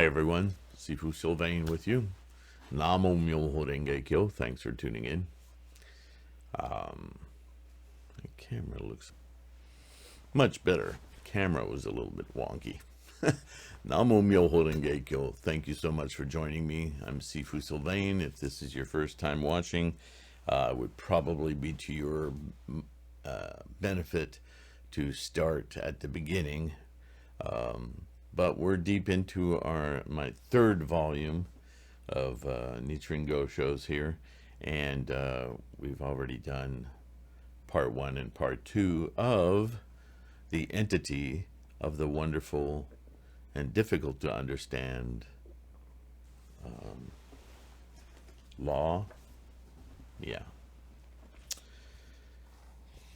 Hi everyone, Sifu Sylvain with you. Namo Myoho Renge Kyo. Thanks for tuning in. The camera looks much better. Camera was a little bit wonky. Namo Myoho Renge Kyo. Thank you so much for joining me. I'm Sifu Sylvain. If this is your first time watching, it would probably be to your benefit to start at the beginning. But we're deep into my third volume of Nichiren Go shows here, and we've already done part 1 and part 2 of the entity of the wonderful and difficult to understand law. Yeah.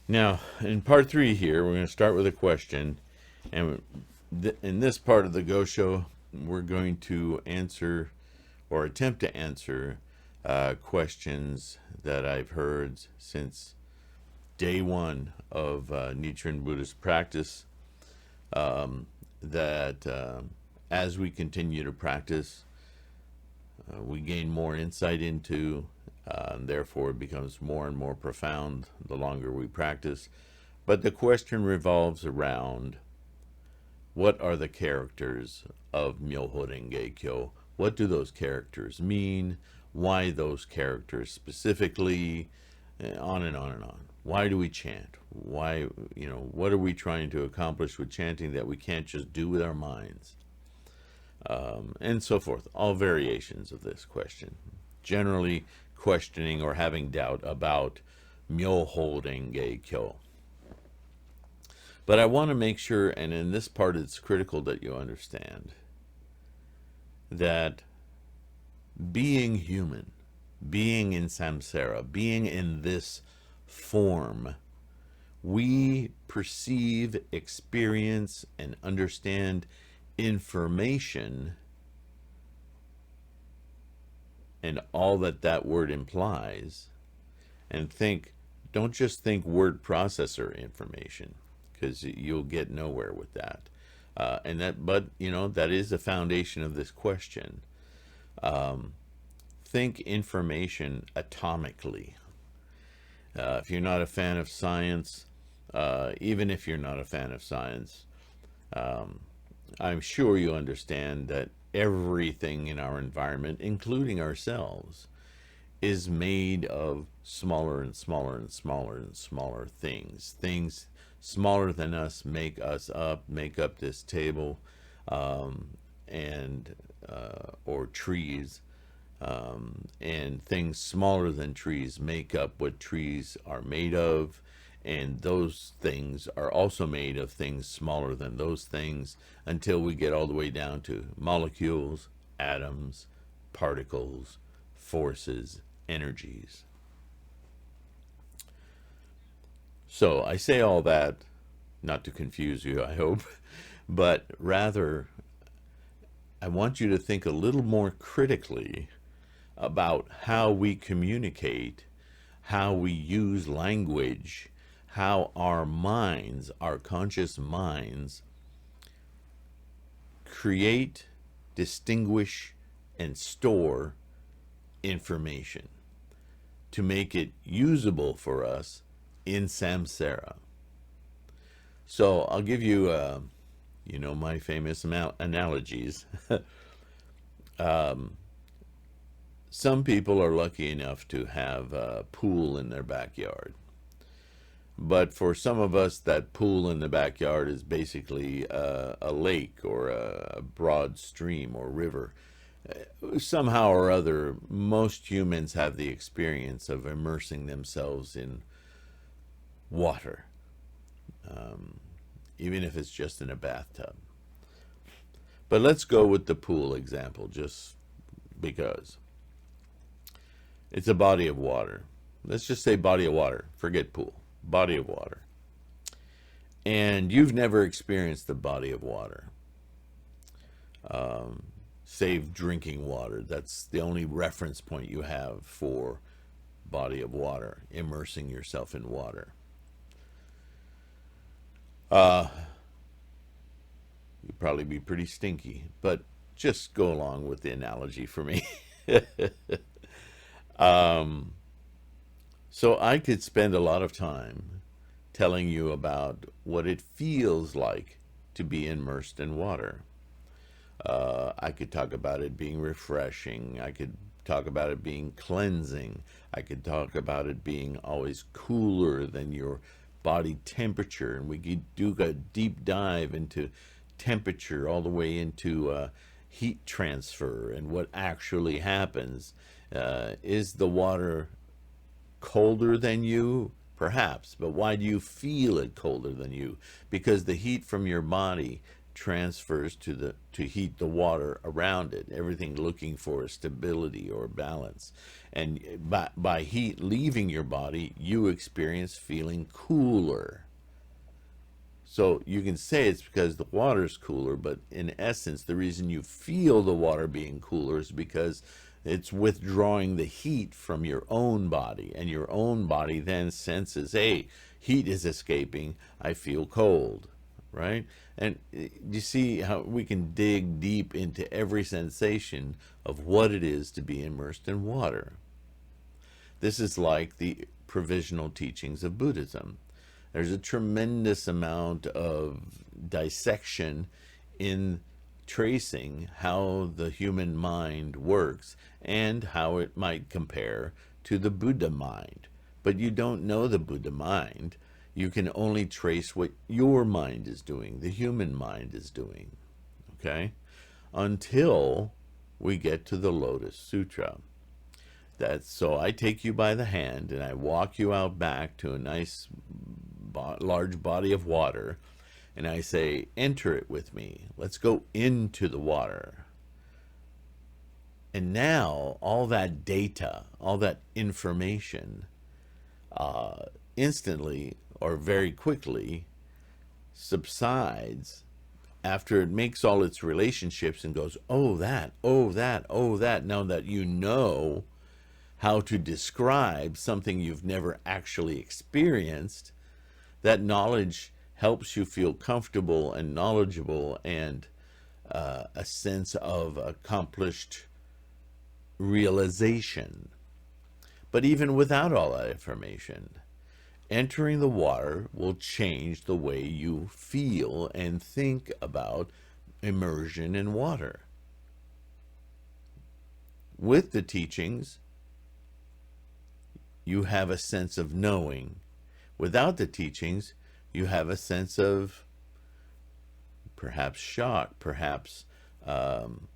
Now, in part 3 here, we're going to start with a question, and in this part of the Go show, we're going to answer or attempt to answer questions that I've heard since day 1 of Nichiren Buddhist practice, that as we continue to practice, we gain more insight into, and therefore it becomes more and more profound the longer we practice. But the question revolves around, what are the characters of Myoho Renge Kyo? What do those characters mean? Why those characters specifically? On and on and on. Why do we chant? Why, what are we trying to accomplish with chanting that we can't just do with our minds? And so forth. All variations of this question. Generally questioning or having doubt about Myoho Renge Kyo. But I want to make sure, and in this part it's critical that you understand, that being human, being in samsara, being in this form, we perceive, experience, and understand information and all that that word implies, and don't just think word processor information, because you'll get nowhere with that. But that is the foundation of this question. Think information atomically. If you're not a fan of science, even if you're not a fan of science, I'm sure you understand that everything in our environment, including ourselves, is made of smaller and smaller and smaller and smaller things. Things smaller than us make up this table, or trees, and things smaller than trees make up what trees are made of, and those things are also made of things smaller than those things, until we get all the way down to molecules, atoms, particles, forces, energies. So I say all that not to confuse you, I hope, but rather I want you to think a little more critically about how we communicate, how we use language, how our minds, our conscious minds, create, distinguish, and store information to make it usable for us in samsara. So I'll give you, my famous analogies. Some people are lucky enough to have a pool in their backyard. But for some of us, that pool in the backyard is basically a lake or a broad stream or river. Somehow or other, most humans have the experience of immersing themselves in water, even if it's just in a bathtub. But let's go with the pool example, just because. It's a body of water. Let's just say body of water. Forget pool. Body of water. And you've never experienced the body of water, save drinking water. That's the only reference point you have for body of water, immersing yourself in water. You'd probably be pretty stinky, but just go along with the analogy for me. um, so I could spend a lot of time telling you about what it feels like to be immersed in water. I could talk about it being refreshing. I could talk about it being cleansing. I could talk about it being always cooler than your body temperature. And we could do a deep dive into temperature all the way into heat transfer and what actually happens. Is the water colder than you? Perhaps, but why do you feel it colder than you? Because the heat from your body transfers to heat the water around it, everything looking for stability or balance. And by heat leaving your body, you experience feeling cooler. So you can say it's because the water's cooler, but in essence, the reason you feel the water being cooler is because it's withdrawing the heat from your own body, and your own body then senses, hey, heat is escaping, I feel cold, right? And you see how we can dig deep into every sensation of what it is to be immersed in water. This is like the provisional teachings of Buddhism. There's a tremendous amount of dissection in tracing how the human mind works and how it might compare to the Buddha mind. But you don't know the Buddha mind. You can only trace what your mind is doing, the human mind is doing, okay? Until we get to the Lotus Sutra. So I take you by the hand and I walk you out back to a nice large body of water, and I say, enter it with me. Let's go into the water. And now all that data, all that information, instantly or very quickly subsides after it makes all its relationships and goes, oh, that, oh, that, oh, that. Now that you know how to describe something you've never actually experienced, that knowledge helps you feel comfortable and knowledgeable and a sense of accomplished realization. But even without all that information, entering the water will change the way you feel and think about immersion in water. With the teachings, you have a sense of knowing. Without the teachings, you have a sense of perhaps shock, perhaps an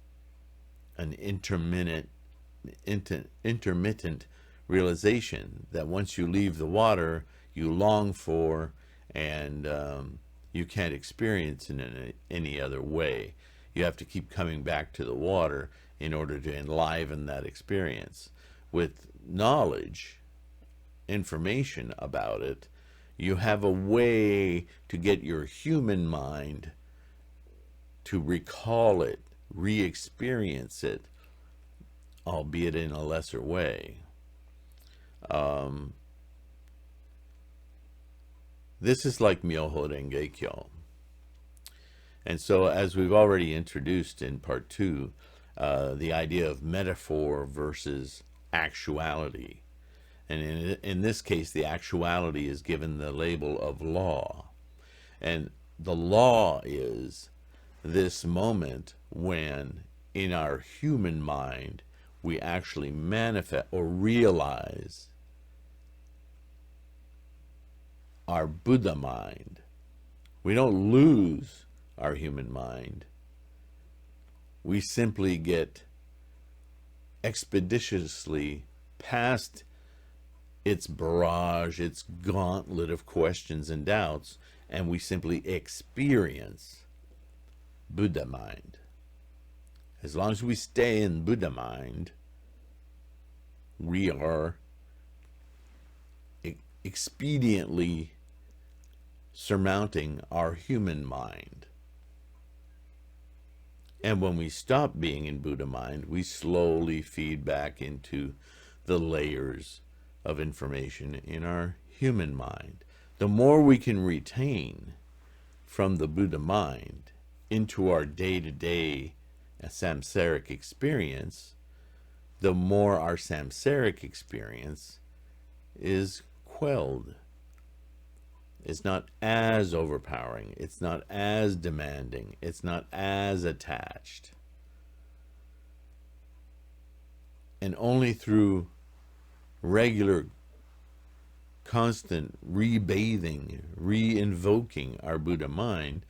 intermittent realization that once you leave the water, you long for, and you can't experience it in any other way. You have to keep coming back to the water in order to enliven that experience. With knowledge, information about it, you have a way to get your human mind to recall it, re-experience it, albeit in a lesser way. This is like Myoho Renge Kyo. And so, as we've already introduced in part 2, the idea of metaphor versus actuality. And in this case, the actuality is given the label of law. And the law is this moment when, in our human mind, we actually manifest or realize our Buddha mind. We don't lose our human mind. We simply get expeditiously past its barrage, its gauntlet of questions and doubts, and we simply experience Buddha mind. As long as we stay in Buddha mind, we are expediently surmounting our human mind. And when we stop being in Buddha mind, we slowly feed back into the layers of information in our human mind. The more we can retain from the Buddha mind into our day-to-day a samsaric experience, the more our samsaric experience is quelled. It's not as overpowering. It's not as demanding. It's not as attached. And only through regular, constant rebathing, re-invoking our Buddha mind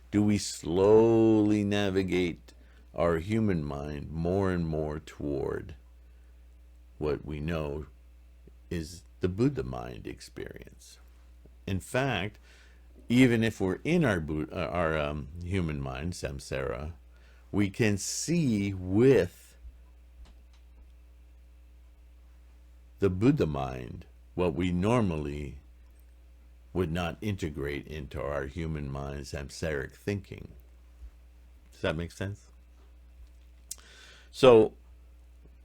do we slowly navigate our human mind more and more toward what we know is the Buddha mind experience. In fact, even if we're in our human mind, samsara, we can see with the Buddha mind what we normally would not integrate into our human mind samsaric thinking. Does that make sense? So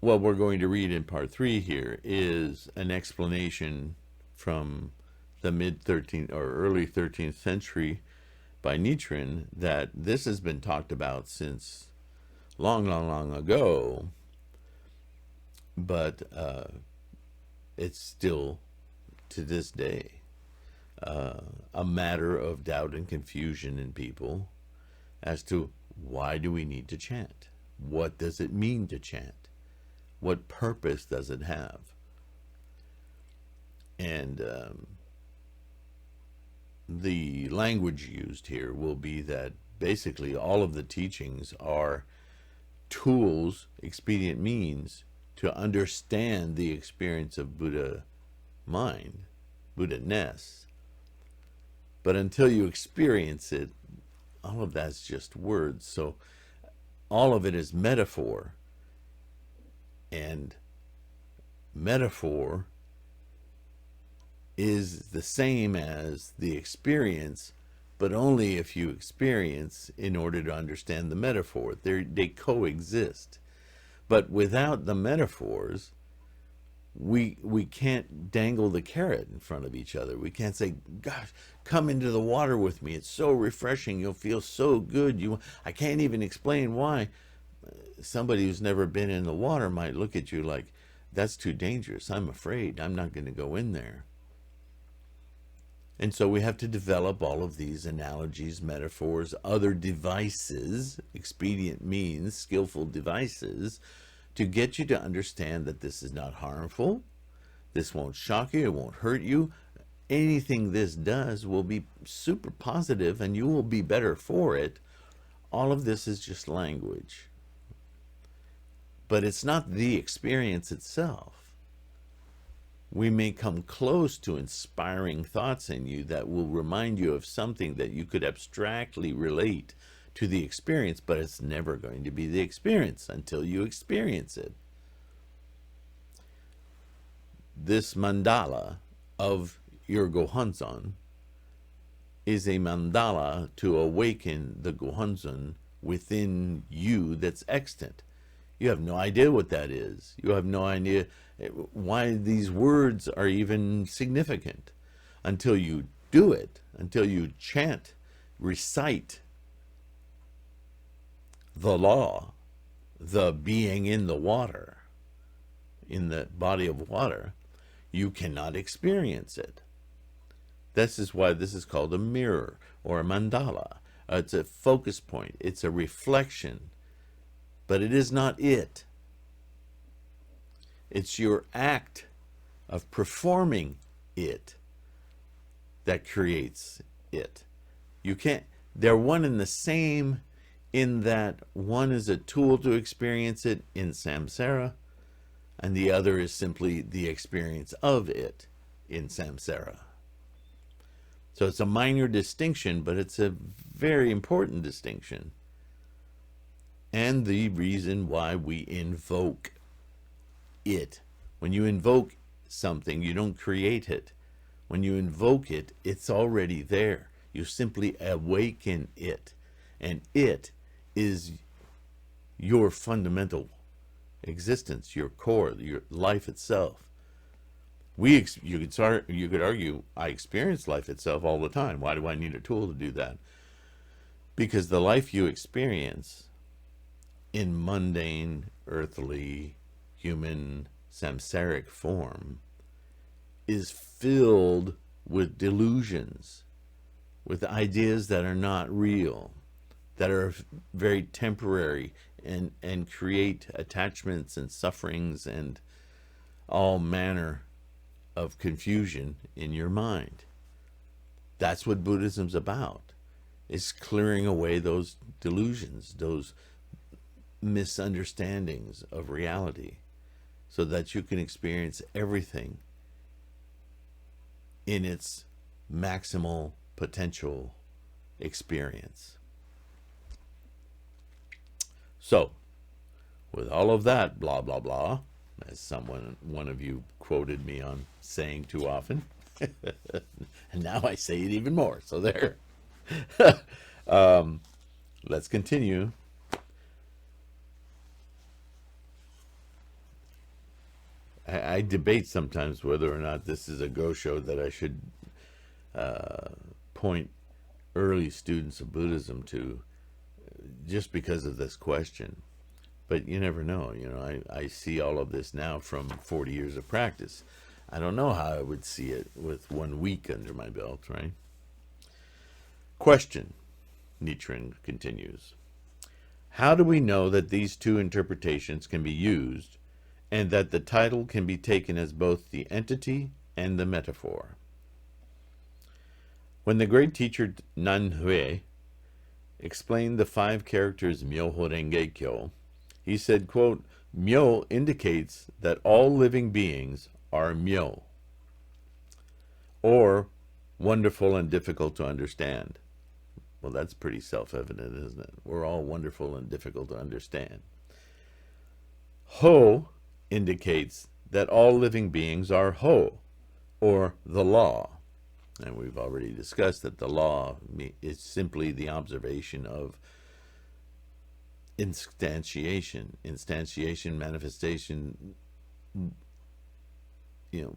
what we're going to read in part 3 here is an explanation from the mid-13th or early 13th century by Nichiren that this has been talked about since long ago, but it's still to this day a matter of doubt and confusion in people as to why do we need to chant? What does it mean to chant? What purpose does it have? And the language used here will be that basically all of the teachings are tools, expedient means to understand the experience of Buddha mind, Buddha-ness. But until you experience it, all of that's just words. So all of it is metaphor. And metaphor is the same as the experience, but only if you experience in order to understand the metaphor. They coexist. But without the metaphors, we can't dangle the carrot in front of each other. We can't say, gosh, come into the water with me. It's so refreshing. You'll feel so good. I can't even explain why. Somebody who's never been in the water might look at you like, that's too dangerous. I'm afraid. I'm not going to go in there. And so we have to develop all of these analogies, metaphors, other devices, expedient means, skillful devices, to get you to understand that this is not harmful, this won't shock you, it won't hurt you. Anything this does will be super positive and you will be better for it. All of this is just language. But it's not the experience itself. We may come close to inspiring thoughts in you that will remind you of something that you could abstractly relate to the experience, but it's never going to be the experience until you experience it. This mandala of your Gohonzon is a mandala to awaken the Gohonzon within you that's extant. You have no idea what that is. You have no idea why these words are even significant until you do it, until you chant, recite the law, the being in the water, in the body of water. You cannot experience it. This is why this is called a mirror or a mandala. It's a focus point. It's a reflection. But it is not it. It's your act of performing it that creates it. You can't, they're one and the same in that one is a tool to experience it in samsara, and the other is simply the experience of it in samsara. So it's a minor distinction, but it's a very important distinction. And the reason why we invoke it. When you invoke something, you don't create it. When you invoke it, it's already there. You simply awaken it. And it is your fundamental existence, your core, your life itself. You could argue, I experience life itself all the time. Why do I need a tool to do that? Because the life you experience in mundane, earthly, human, samsaric form is filled with delusions, with ideas that are not real, that are very temporary, and create attachments and sufferings and all manner of confusion in your mind. That's what Buddhism's about. It's clearing away those delusions, those misunderstandings of reality, so that you can experience everything in its maximal potential experience. So, with all of that blah blah blah, as one of you quoted me on saying too often, and now I say it even more, so there. Let's continue. I debate sometimes whether or not this is a go show that I should point early students of Buddhism to, just because of this question. But you never know. I see all of this now from 40 years of practice. I don't know how I would see it with 1 week under my belt, right? Question, Nichiren continues. How do we know that these two interpretations can be used, and that the title can be taken as both the entity and the metaphor? When the great teacher Nanhui explained the 5 characters Myoho Renge Kyo, he said, quote, Myo indicates that all living beings are myo, or wonderful and difficult to understand. Well, that's pretty self-evident, isn't it? We're all wonderful and difficult to understand. Ho indicates that all living beings are ho, or the law. And we've already discussed that the law is simply the observation of instantiation, manifestation,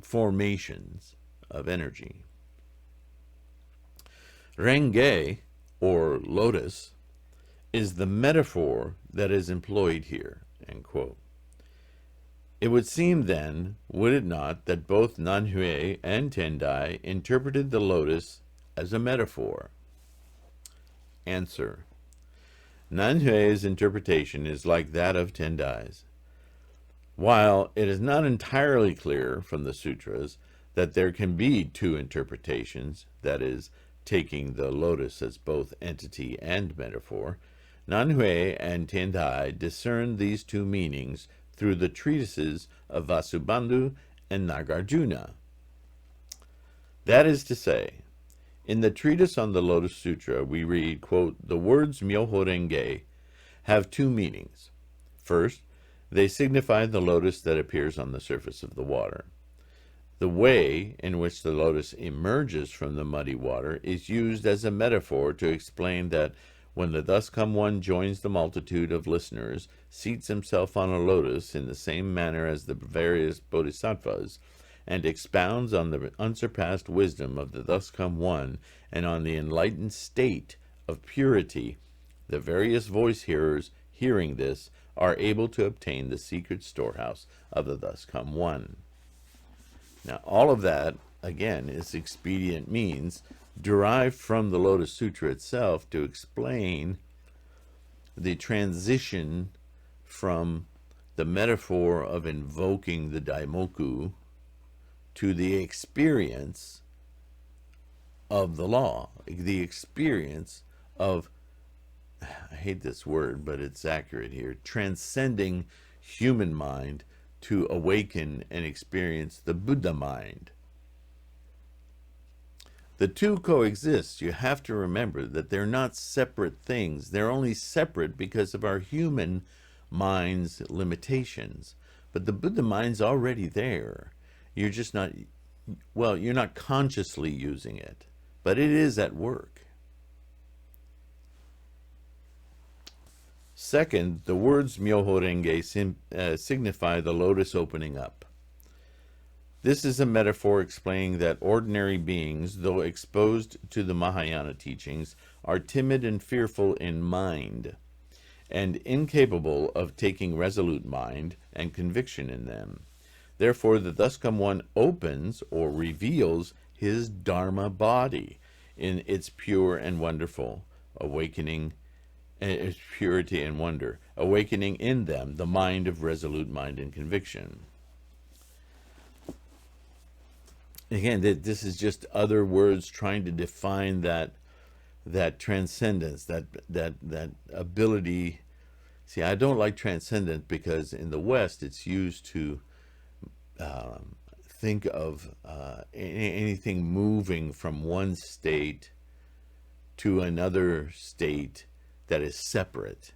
formations of energy. Renge, or lotus, is the metaphor that is employed here, end quote. It would seem then, would it not, that both Nanhui and Tendai interpreted the lotus as a metaphor? Answer. Nanhui's interpretation is like that of Tendai's. While it is not entirely clear from the sutras that there can be 2 interpretations, that is, taking the lotus as both entity and metaphor, Nanhui and Tendai discern these 2 meanings through the treatises of Vasubandhu and Nagarjuna. That is to say, in the treatise on the Lotus Sutra, we read, quote, the words Myoho Renge have 2 meanings. First, they signify the lotus that appears on the surface of the water. The way in which the lotus emerges from the muddy water is used as a metaphor to explain that when the Thus Come One joins the multitude of listeners, seats himself on a lotus in the same manner as the various Bodhisattvas, and expounds on the unsurpassed wisdom of the Thus Come One and on the enlightened state of purity, the various voice hearers hearing this are able to obtain the secret storehouse of the Thus Come One. Now, all of that, again, is expedient means derived from the Lotus Sutra itself to explain the transition from the metaphor of invoking the Daimoku to the experience of the law, the experience of, I hate this word, but it's accurate here, transcending human mind to awaken and experience the Buddha mind. The 2 coexist. You have to remember that they're not separate things. They're only separate because of our human mind's limitations. But the Buddha mind's already there. You're just not, you're not consciously using it, but it is at work. Second, the words Myoho Renge signify the lotus opening up. This is a metaphor explaining that ordinary beings, though exposed to the Mahayana teachings, are timid and fearful in mind, and incapable of taking resolute mind and conviction in them. Therefore, the thus come one opens or reveals his Dharma body in its pure and wonderful awakening, its purity and wonder, awakening in them the mind of resolute mind and conviction. Again, this is just other words trying to define that transcendence, that ability. See, I don't like transcendent because in the West it's used to think of anything moving from one state to another state that is separate.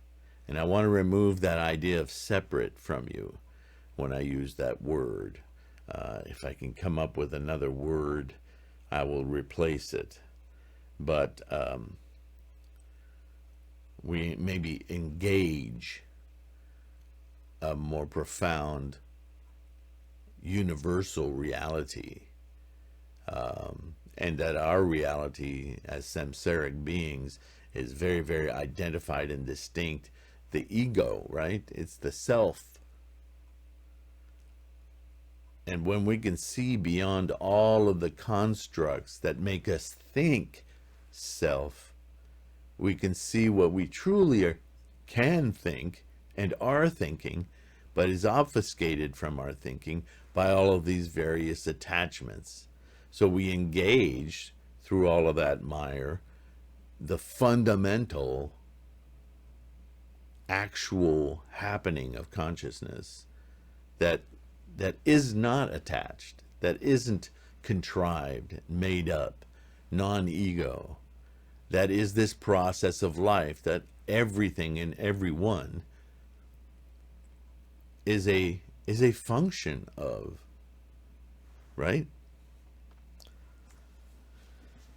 And I want to remove that idea of separate from you when I use that word. If I can come up with another word, I will replace it. But we maybe engage a more profound universal reality, and that our reality as samsaric beings is very, very identified and distinct. The ego, right? It's the self. And when we can see beyond all of the constructs that make us think self, we can see what we truly can think and are thinking, but is obfuscated from our thinking by all of these various attachments. So we engage through all of that mire the fundamental actual happening of consciousness that is not attached, that isn't contrived, made up, non-ego. That is this process of life that everything and everyone is a function of, right?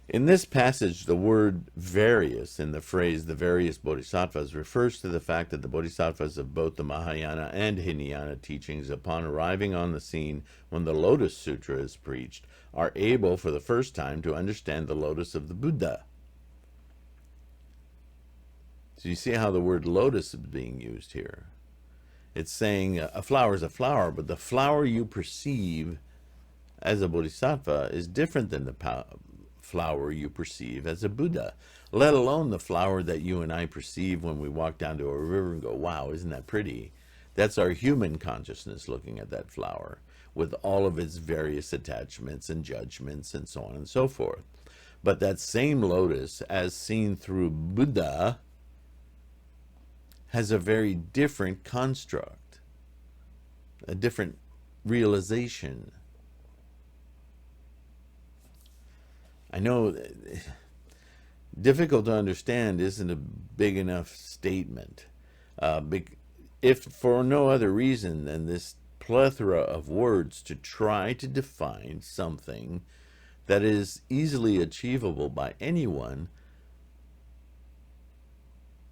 In this passage, the word various in the phrase the various bodhisattvas refers to the fact that the bodhisattvas of both the Mahayana and Hinayana teachings, upon arriving on the scene when the Lotus Sutra is preached, are able for the first time to understand the lotus of the Buddha. So you see how the word lotus is being used here. It's saying a flower is a flower, but the flower you perceive as a bodhisattva is different than the flower you perceive as a Buddha, let alone the flower that you and I perceive when we walk down to a river and go, wow, isn't that pretty? That's our human consciousness looking at that flower with all of its various attachments and judgments and so on and so forth. But that same lotus, as seen through Buddha, has a very different construct, a different realization. I know difficult to understand isn't a big enough statement. If for no other reason than this plethora of words to try to define something that is easily achievable by anyone,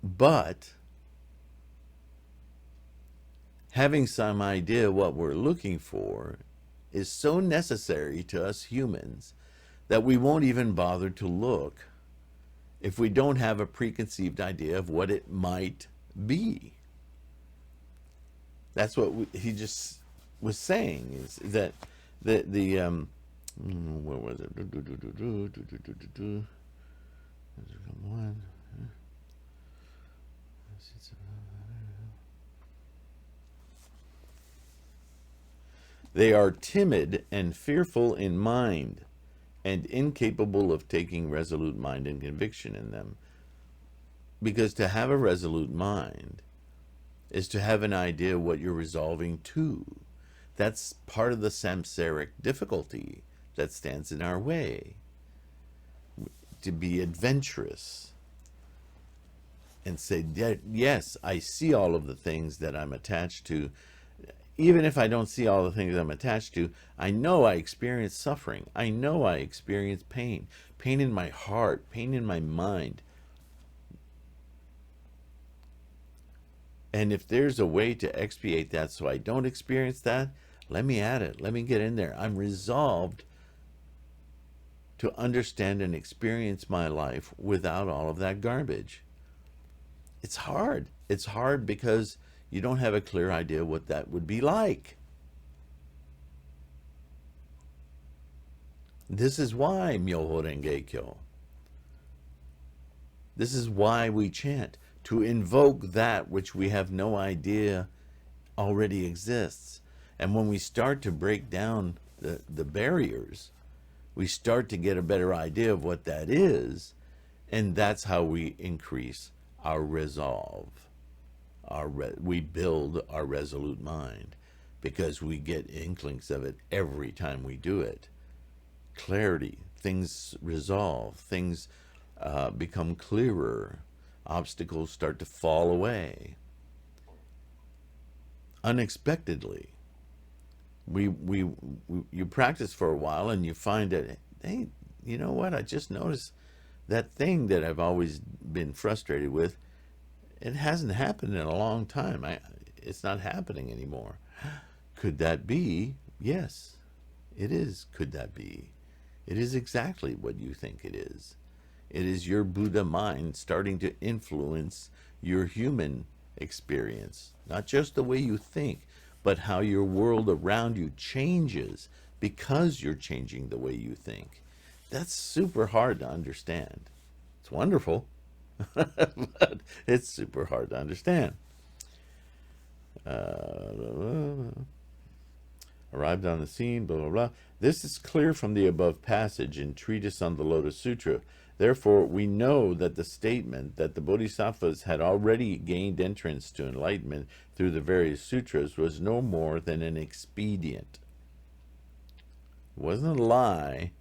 but having some idea what we're looking for is so necessary to us humans that we won't even bother to look if we don't have a preconceived idea of what it might be. That's what he just was saying, is that where was it? They are timid and fearful in mind, and incapable of taking resolute mind and conviction in them. Because to have a resolute mind is to have an idea what you're resolving to. That's part of the samsaric difficulty that stands in our way. To be adventurous and say, yes, I see all of the things that I'm attached to. Even if I don't see all the things I'm attached to, I know I experience suffering. I know I experience pain. Pain in my heart, pain in my mind. And if there's a way to expiate that so I don't experience that, let me at it. Let me get in there. I'm resolved to understand and experience my life without all of that garbage. It's hard. It's hard because you don't have a clear idea what that would be like. This is why Myoho Renge Kyo. This is why we chant, to invoke that which we have no idea already exists. And when we start to break down the barriers, we start to get a better idea of what that is, and that's how we increase our resolve. We build our resolute mind, because we get inklings of it every time we do it. Clarity, things resolve, things become clearer, obstacles start to fall away unexpectedly. You practice for a while and you find that, hey, you know what, I just noticed that thing that I've always been frustrated with, it hasn't happened in a long time. It's not happening anymore. Could that be? Yes, it is. Could that be? It is exactly what you think it is. It is your Buddha mind starting to influence your human experience. Not just the way you think, but how your world around you changes because you're changing the way you think. That's super hard to understand. It's wonderful, but it's super hard to understand. Arrived on the scene, blah, blah, blah. This is clear from the above passage in Treatise on the Lotus Sutra. Therefore, we know that the statement that the Bodhisattvas had already gained entrance to enlightenment through the various sutras was no more than an expedient. It wasn't a lie.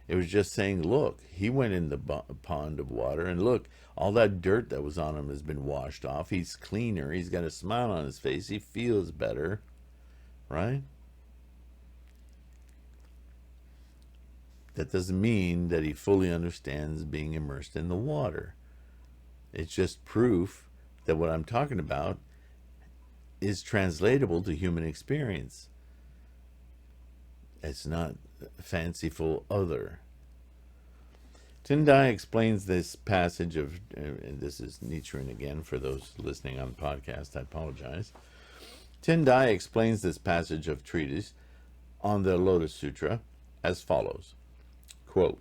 It was just saying, look, he went in the pond of water, and look, all that dirt that was on him has been washed off. He's cleaner. He's got a smile on his face. He feels better, right? That doesn't mean that he fully understands being immersed in the water. It's just proof that what I'm talking about is translatable to human experience. It's not fanciful other. Tendai explains this passage of, and this is Nichiren again for those listening on the podcast, I apologize. Tendai explains this passage of treatise on the Lotus Sutra as follows. Quote,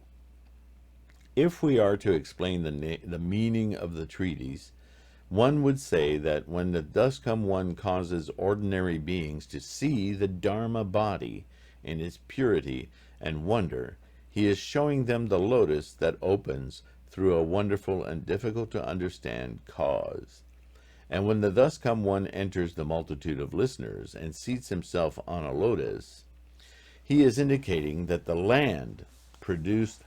if we are to explain the meaning of the treatise, one would say that when the Duskam One causes ordinary beings to see the Dharma body in its purity and wonder, he is showing them the lotus that opens through a wonderful and difficult to understand cause. And when the Duskam One enters the multitude of listeners and seats himself on a lotus, he is indicating that the land produced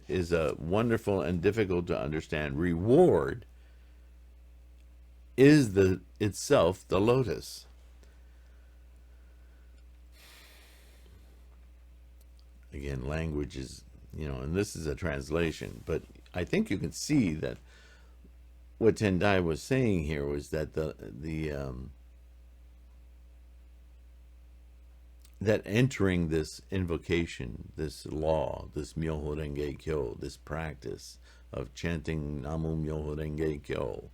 is a wonderful and difficult to understand reward is itself the lotus. Again, language is, and this is a translation, but I think you can see that what Tendai was saying here was that that entering this invocation, this law, this Myoho Renge Kyo, this practice of chanting Namu Myoho Renge Kyo,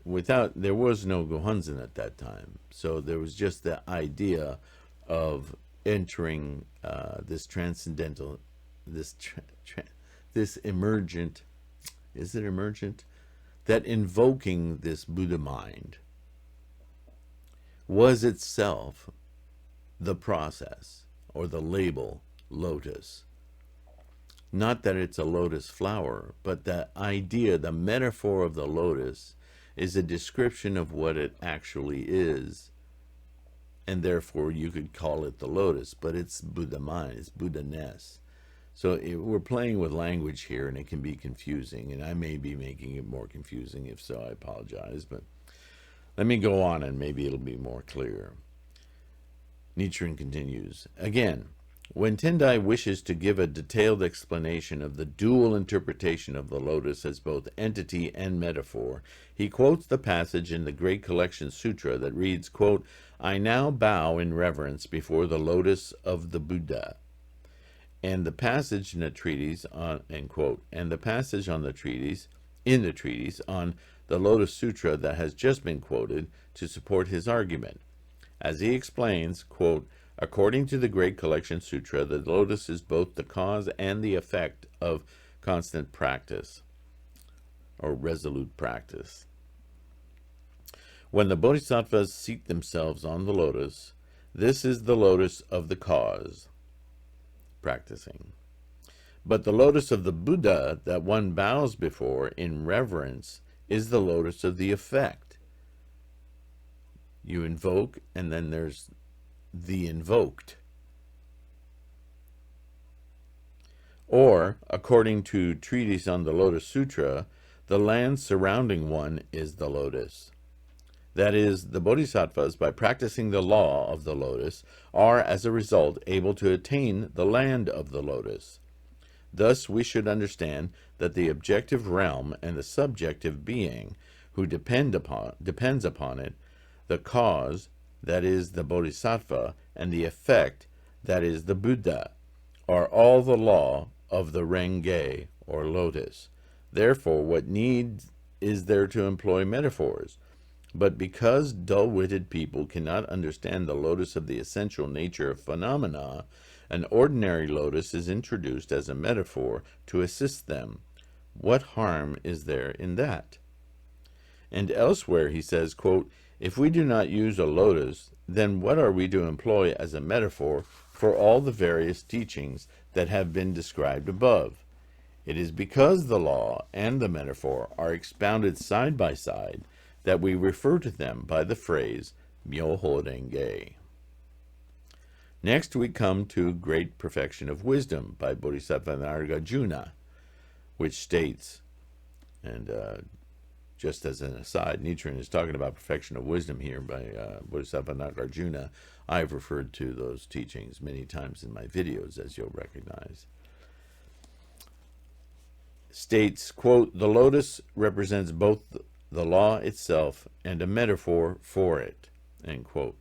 without, there was no Gohonzon at that time, so there was just the idea of entering this transcendental, this emergent. Is it emergent? That invoking this Buddha mind was itself the process, or the label, lotus. Not that it's a lotus flower, but the idea, the metaphor of the lotus is a description of what it actually is, and therefore you could call it the lotus, but it's Buddha mind, it's Buddha-ness. So we're playing with language here, and it can be confusing, and I may be making it more confusing. If so, I apologize, but let me go on, and maybe it'll be more clear. Nichiren continues, again, When Tendai wishes to give a detailed explanation of the dual interpretation of the lotus as both entity and metaphor, he quotes the passage in the Great Collection Sutra that reads, quote, "I now bow in reverence before the lotus of the Buddha," and the passage in the treatise on, end quote, and the passage on the treatise on the Lotus Sutra that has just been quoted to support his argument. As he explains, quote, "According to the Great Collection Sutra, the lotus is both the cause and the effect of constant practice, or resolute practice. When the Bodhisattvas seat themselves on the lotus, this is the lotus of the cause, practicing. But the lotus of the Buddha that one bows before in reverence is the lotus of the effect. You invoke, and then there's the invoked. Or, according to treatise on the Lotus Sutra, the land surrounding one is the lotus. That is, the Bodhisattvas, by practicing the law of the lotus, are, as a result, able to attain the land of the lotus. Thus, we should understand that the objective realm and the subjective being, who depends upon it, the cause, that is the Bodhisattva, and the effect, that is the Buddha, are all the law of the Renge, or lotus. Therefore, what need is there to employ metaphors? But because dull-witted people cannot understand the lotus of the essential nature of phenomena, an ordinary lotus is introduced as a metaphor to assist them. What harm is there in that? And elsewhere he says, quote, "If we do not use a lotus, then what are we to employ as a metaphor for all the various teachings that have been described above? It is because the law and the metaphor are expounded side by side that we refer to them by the phrase Myoho Renge." Next we come to Great Perfection of Wisdom by Bodhisattva Nagarjuna, which states, and just as an aside, Nichiren is talking about perfection of wisdom here by Bodhisattva Nagarjuna. I've referred to those teachings many times in my videos, as you'll recognize. States, quote, "The lotus represents both the law itself and a metaphor for it," end quote.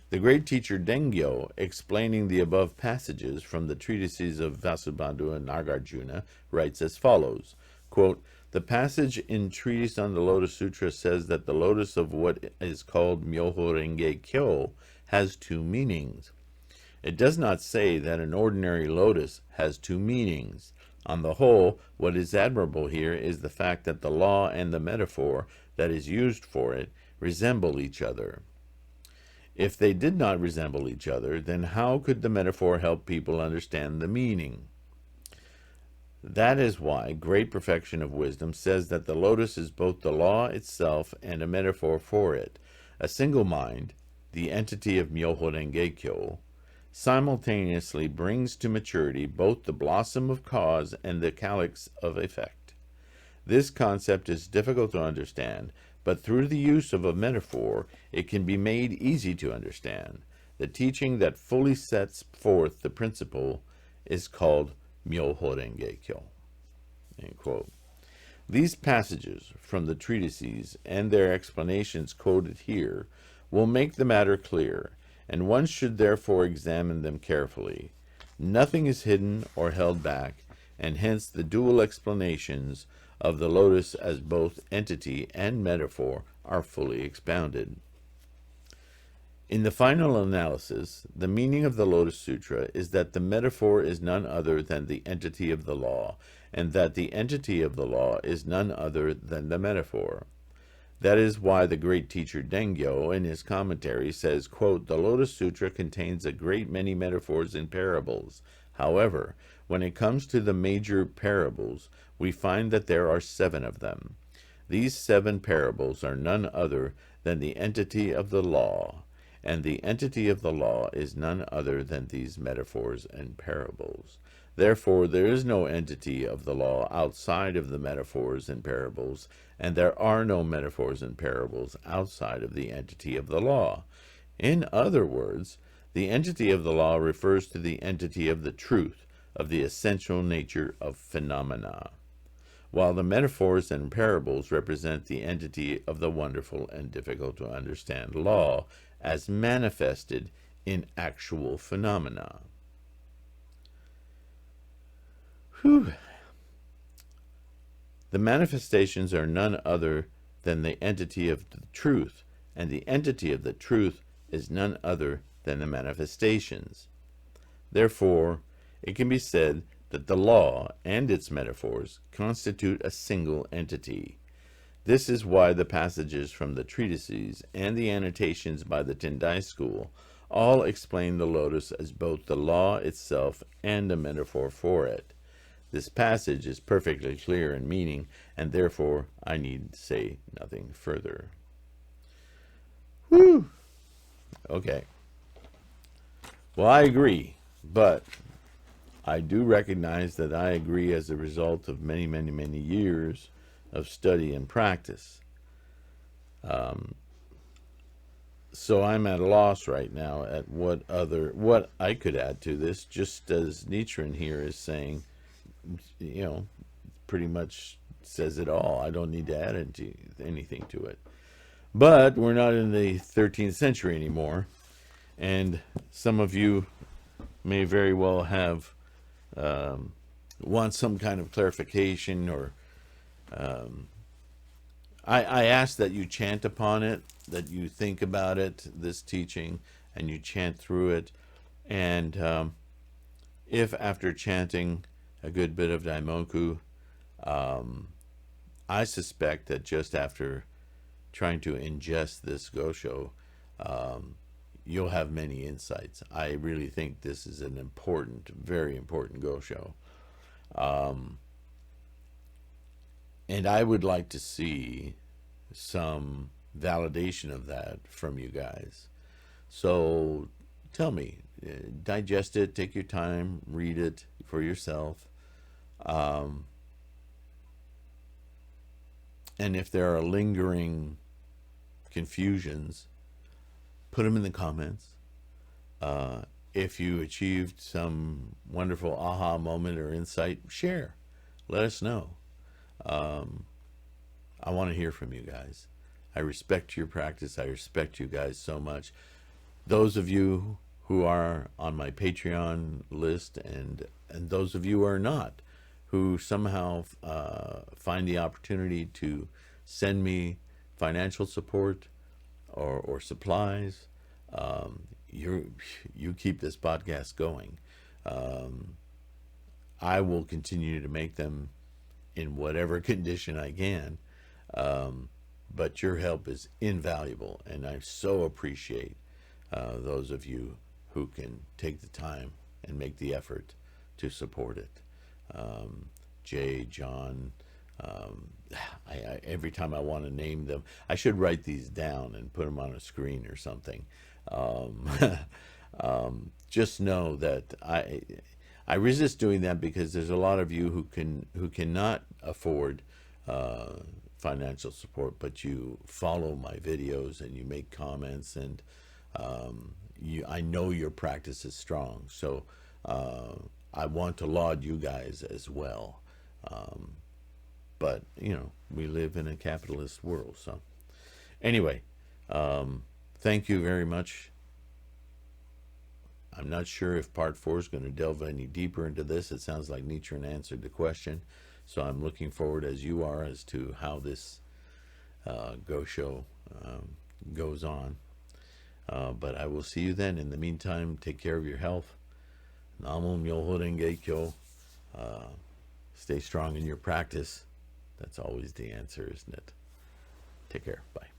The great teacher Dengyo, explaining the above passages from the treatises of Vasubandhu and Nagarjuna, writes as follows, quote, "The passage in Treatise on the Lotus Sutra says that the lotus of what is called Myoho Renge Kyo has two meanings. It does not say that an ordinary lotus has two meanings. On the whole, what is admirable here is the fact that the law and the metaphor that is used for it resemble each other. If they did not resemble each other, then how could the metaphor help people understand the meaning? That is why Great Perfection of Wisdom says that the lotus is both the law itself and a metaphor for it. A single mind, the entity of Myoho Renge Kyo, simultaneously brings to maturity both the blossom of cause and the calyx of effect. This concept is difficult to understand, but through the use of a metaphor, it can be made easy to understand. The teaching that fully sets forth the principle is called Myoho Renge Kyo." End quote. These passages from the treatises and their explanations quoted here will make the matter clear, and one should therefore examine them carefully. Nothing is hidden or held back, and hence the dual explanations of the lotus as both entity and metaphor are fully expounded. In the final analysis, the meaning of the Lotus Sutra is that the metaphor is none other than the entity of the law, and that the entity of the law is none other than the metaphor. That is why the great teacher Dengyo, in his commentary, says, quote, "The Lotus Sutra contains a great many metaphors and parables. However, when it comes to the major parables, we find that there are 7 of them. These 7 parables are none other than the entity of the law, and the entity of the law is none other than these metaphors and parables. Therefore, there is no entity of the law outside of the metaphors and parables, and there are no metaphors and parables outside of the entity of the law. In other words, The entity of the law refers to the entity of the truth, of the essential nature of phenomena, while the metaphors and parables represent the entity of the wonderful and difficult to understand law as manifested in actual phenomena. Whew. The manifestations are none other than the entity of the truth, and the entity of the truth is none other than the manifestations. Therefore, it can be said that the law and its metaphors constitute a single entity. This is why the passages from the treatises and the annotations by the Tendai school all explain the lotus as both the law itself and a metaphor for it. This passage is perfectly clear in meaning, and therefore I need say nothing further. Whew. Okay. Well, I agree, but I do recognize that I agree as a result of many, many, many years of study and practice. So I'm at a loss right now at what I could add to this, just as Nichiren here is saying, pretty much says it all. I don't need to add anything to it. But we're not in the 13th century anymore, and some of you may very well have want some kind of clarification, or I ask that you chant upon it, that you think about it, this teaching, and you chant through it. And if after chanting a good bit of Daimoku, I suspect that just after trying to ingest this Gosho, you'll have many insights. I really think this is an important, very important Gosho. And I would like to see some validation of that from you guys. So tell me, digest it, take your time, read it for yourself. And if there are lingering confusions, put them in the comments. If you achieved some wonderful aha moment or insight, share. Let us know. I want to hear from you guys. I respect your practice. I respect you guys so much. Those of you who are on my Patreon list, and those of you who are not, who somehow find the opportunity to send me financial support or supplies, you keep this podcast going. I will continue to make them in whatever condition I can, but your help is invaluable, and I so appreciate those of you who can take the time and make the effort to support it. Jay, John, every time I want to name them, I should write these down and put them on a screen or something. Just know that I resist doing that, because there's a lot of you who cannot afford financial support, but you follow my videos and you make comments, and I know your practice is strong. So I want to laud you guys as well. But we live in a capitalist world. So anyway, thank you very much. I'm not sure if part 4 is going to delve any deeper into this. It sounds like Nichiren answered the question. So I'm looking forward, as you are, as to how this Gosho goes on. But I will see you then. In the meantime, take care of your health. Namo Myoho Renge Kyo. Stay strong in your practice. That's always the answer, isn't it? Take care. Bye.